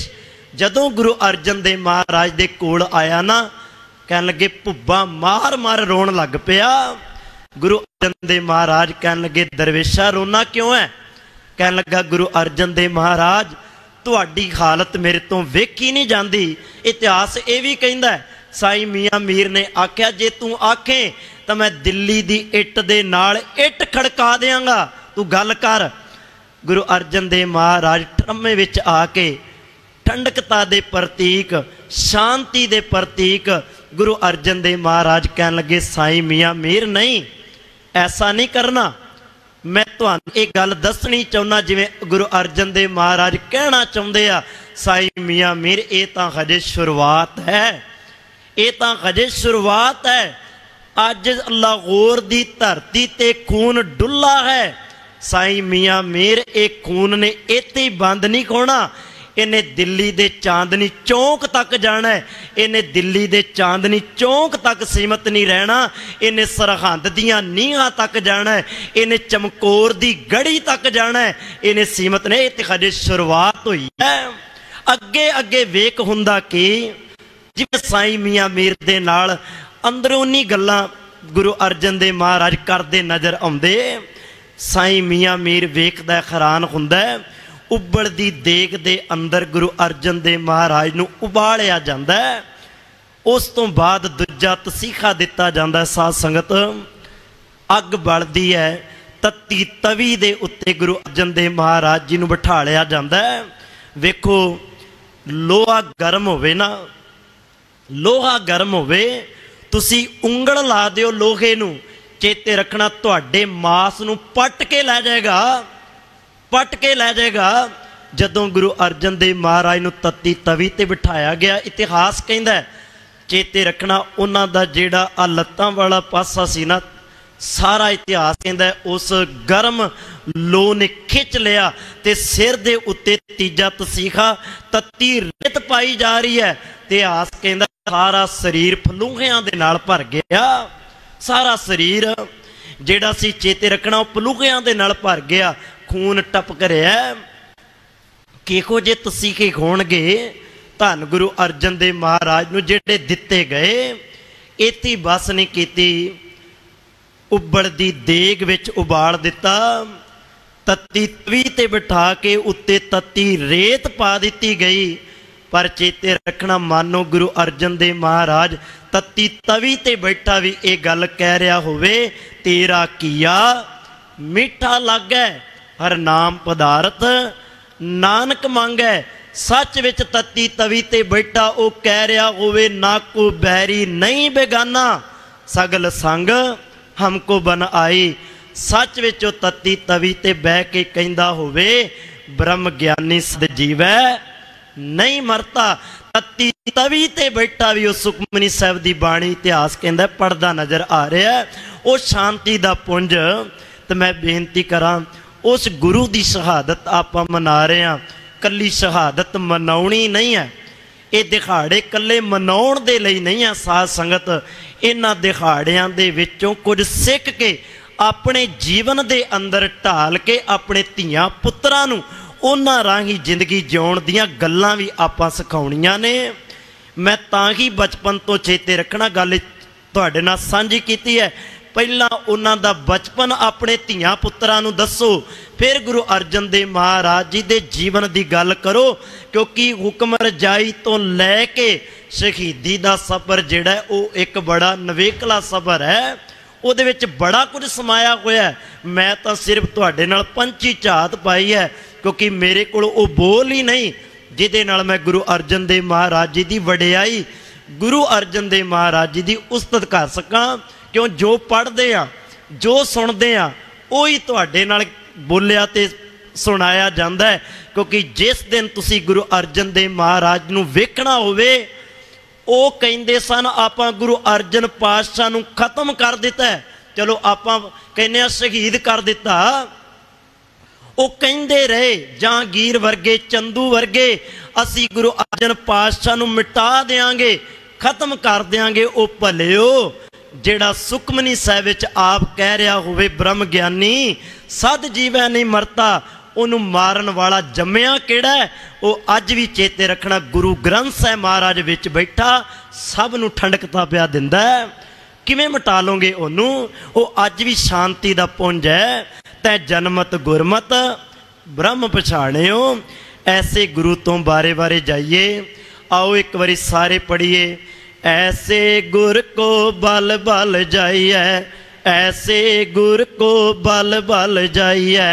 जदों गुरु अर्जन देव महाराज दे कोल आया ना, कहन लगे भुब्बा मार मार रोन लग पिया। गुरु अर्जन देव महाराज कहन लगे, दरवेशा रोना क्यों है? कहन लगा, गुरु अर्जन देव महाराज तुहाडी हालत मेरे तो वेखी नहीं जाती। इतिहास ये भी कहता है, साईं मियाँ मीर ने आख्या, जे तू आखे तो मैं दिल्ली दी इट दे नाल इट खड़का देंगा, तू गल कर। गुरु अर्जन देव महाराज ट्रमे विच आके ठंडकता दे प्रतीक, शांति दे प्रतीक गुरु अर्जन देव महाराज कहन लगे, साईं मियाँ मीर नहीं, ऐसा नहीं करना। मैं तुहानूं एक गल दसनी चाहुंदा, जिवें गुरु अर्जन देव महाराज कहना चाहुंदे आ, साईं मियाँ मीर ये तां हजे शुरुआत है, ये तां हजे शुरुआत है। अज लाहौर दी धरती ते खून डुला है। साईं मियाँ मीर ये खून ने इत्थे ही बंद नहीं होना, इन्हें दिल्ली दे चांदनी चौक तक जाना है। इन्हें दिल्ली दे चांदनी चौक तक सीमित नहीं रहना, इन्हें सरहंद दियां नीहां तक जाना है, इन्हें चमकौर दी गढ़ी तक जाना है। इन्हें सीमित नहीं, ये हजे शुरुआत हुई है। अगे अगे वेख हुंदा कि जिवें साईं मियाँ मीर दे नाल अंदरूनी गल्लां गुरु अर्जन देव महाराज करदे नज़र आउंदे। साईं मियाँ मीर वेखदा हैरान हुंदा है। उबलदी देग दे अंदर गुरु अर्जन देव महाराज नूं उबालिया जांदा है। उस तो बाद दूजा तसीखा दिता जांदा है। साध संगत, अग बलदी है, तत्ती तवी दे उत्ते गुरु अर्जन देव महाराज जी नूं बिठालिया जांदा है। वेखो लोहा गर्म होवे ना, लोहा गर्म होवे, तुसी उंगल ला दिओ लोहे नूं, चेते रखना तुहाडे मास नूं पट के लै जाएगा, पट के लै जाएगा। जदों गुरु अर्जन देव महाराज नूं तत्ती तवी ते बिठाया गया, इतिहास कहंदा है, चेते रखना उन्हां दा जिहड़ा आ लत्तां वाला पासा सी ना, सारा इतिहास कहंदा है उस गर्म लो ने खिंच लिया ते सिर दे उत्ते तीजा तसीखा तत्ती रेत पाई जा रही है। इतिहास कहंदा सारा शरीर फलूहियां दे नाल भर गया। सारा शरीर जिहड़ा सी चेते रखना वो फलूहियां दे नाल भर गया, खून टपक रहा है। किहो जे तसीखे होणगे धन गुरु अर्जन देव महाराज नूं जिहड़े दिते गए, इत्थे बस नहीं कीती, उबलदी देग विच उबाल दिता, तत्ती तवी ते बिठा के उत्ते तत्ती रेत पा दिती गई। पर चेते रखना, मानो गुरु अर्जन देव महाराज तत्ती तवी ते बैठा भी ये गल कह रहा होवे, तेरा किया मीठा लागै, हर नाम पदार्थ नानक मांगै। सच विच तत्ती तवी ते बैठा वो कह रहा होवे, ना को बैरी नहीं बेगाना, सगल संग हमको बन आई। सच विच तत्ती तवी ते बह के कहंदा होवे, ब्रह्म ज्ञानी सद जीवै नहीं मरता। तत्ती तवी ते बैठा भी उस सुखमनी साहब की बाणी इतिहास कहंदा पढ़दा नज़र आ रहा है। वो शांति का पुंज। तो मैं बेनती करा, उस गुरु की शहादत आप मना रहे हैं। कली शहादत मनाउणी नहीं है, ये दिहाड़े कल्ले मनाउण दे लई नहीं है। साध संगत इन्हां दिहाड़ियां दे विचों कुछ सिख के अपने जीवन दे अंदर ढाल के अपने धीआं पुत्रां नूं उन्हां राही जिंदगी जिउण दीआं गल्लां भी आपां सिखाउणीਆਂ ने। मैं तां ही बचपन तो चेते रखना गल तुहाडे नाल सांझी कीती है। पहला उन्हां दा बचपन अपने धीआं पुत्रां नूं दसो, फिर गुरु अर्जन देव महाराज जी दे जीवन की गल करो, क्योंकि हुक्म रजाई तो लैके शहीदी का सफ़र जिहड़ा वो एक बड़ा नवेकला सफ़र है। उहदे विच बड़ा कुछ समाया होया है। मैं तो सिर्फ तुहाडे नाल पंछी झात पाई है, क्योंकि मेरे कोल वो बोल ही नहीं जिहदे नाल मैं गुरु अर्जन देव महाराज जी की वडियाई, गुरु अर्जन देव महाराज जी की उस्तत कर सकां। क्यों जो पढ़ते हैं, जो सुनते हैं, वही तुहाडे नाल बोलिया ते सुनाया जाता है। क्योंकि जिस दिन तुसी गुरु अर्जन देव महाराज नूं वेखना होवे, वो कहिंदे सन आपां गुरु अर्जन पातशाह नूं खत्म कर दिता है, चलो आपां कहने शहीद कर दिता। वो कहिंदे रहे जहांगीर वर्गे, चंदू वर्गे, असी गुरु अर्जन पातशाह नूं मिटा देंगे, खत्म कर देंगे। वो भलिओ जेड़ा सुखमनी साहिब विच आप कह रहा होवे ब्रह्म ज्ञानी सद जीवै नहीं मरता, उन्हों मारन वाला जम्मिया केड़ा है। वो अज भी चेते रखना, गुरु ग्रंथ साहिब महाराज विच बैठा सब नूं ठंडकता पिया दिंदा है। किवें मिटा लोगे उन्हों? वो अज भी शांति दा पुंज है। तै जनमत गुरमत ब्रह्म पछाणिओ। ऐसे गुरु तो बारे बारे जाइए। आओ एक बारी सारे पढ़िए। ऐसे गुर को बल बल जाइए, ऐसे गुर को बल बल जाइए।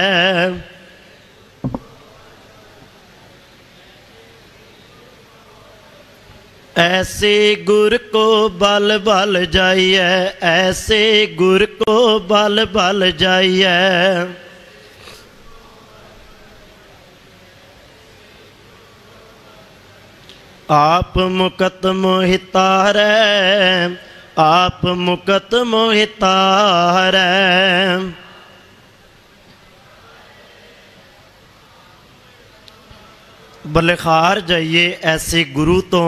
ऐसे गुर को बल बल जाइए, ऐसे गुर को बल बल जाइए। आप मुकत मोहितारै, आप मुकत मोहितारै। बलिहार जाइए ऐसे गुरु तो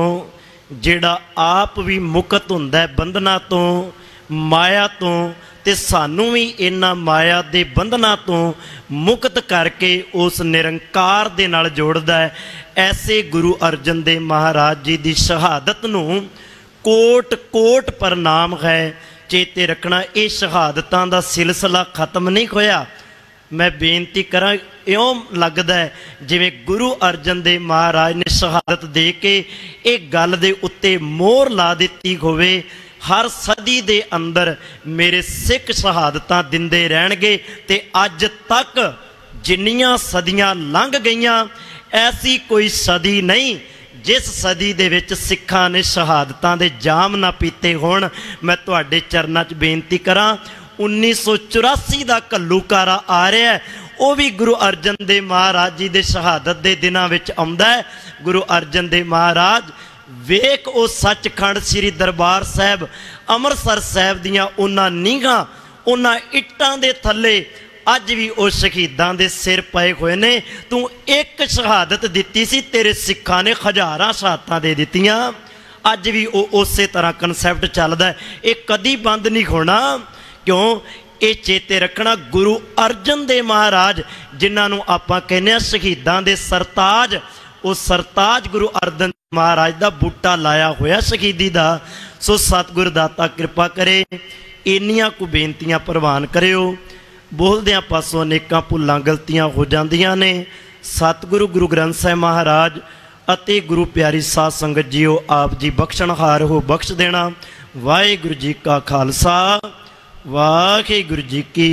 जिहड़ा आप भी मुकत हुंदा है बंधना तो, माया तो, ते सानू भी इन्हां माया दे बंधना तो मुक्त करके उस निरंकार दे नाल जोड़दा है। ऐसे गुरु अर्जन देव महाराज जी की शहादत नूं कोट कोट प्रणाम है। चेते रखना, ये शहादतां दा सिलसिला खत्म नहीं होया। मैं बेनती करा, इउं लगदा है जिवें गुरु अर्जन देव महाराज ने शहादत दे के एक गल दे उत्ते मोहर ला दित्ती होवे, हर सदी दे अंदर मेरे सिख शहादतां दिंदे रहणगे। ते अज तक जिन्नियां सदियां लंघ गईयां, ऐसी कोई सदी नहीं जिस सदी दे विच सिखां ने शहादतां दे जाम ना पीते होण। मैं तुहाडे चरनां च बेनती करां, 1984 का घल्लूकारा आ रहा है, वह भी गुरु अर्जन देव महाराज जी दे शहादत दे दिनां विच आउंदा है। गुरु अर्जन देव महाराज वेख ओ सचखंड श्री दरबार साहब अमृतसर साहब दियां उन्हां नींहां, उन्हां इट्टां दे थल्ले अज भी वो शहीदां दे सिर पए हुए ने। तू एक शहादत दिती सी, तेरे सिखां ने हज़ारां शहादतां दे दित्तियां। अज भी वो उस तरह कंसैप्ट चलदा है, ये कदी बंद नहीं होना। क्यों? ये चेते रखना, गुरु अर्जन देव महाराज जिन्होंने आपां कहने शहीदां दे सरताज, वो सरताज गुरु अर्जन महाराज का बूटा लाया होया शहीदी का। सो सतगुर दाता कृपा करे, इन्नियां को बेनतियां प्रवान करियो। बोलदियां पासों अनेकां भुलां गलतियां हो जांदियां ने। सतगुरु गुरु ग्रंथ साहिब महाराज अते गुरु प्यारी साध संगत जीओ आप जी बख्शणहार हो, बख्श देना। वाहिगुरू जी का खालसा, वाहिगुरू जी की।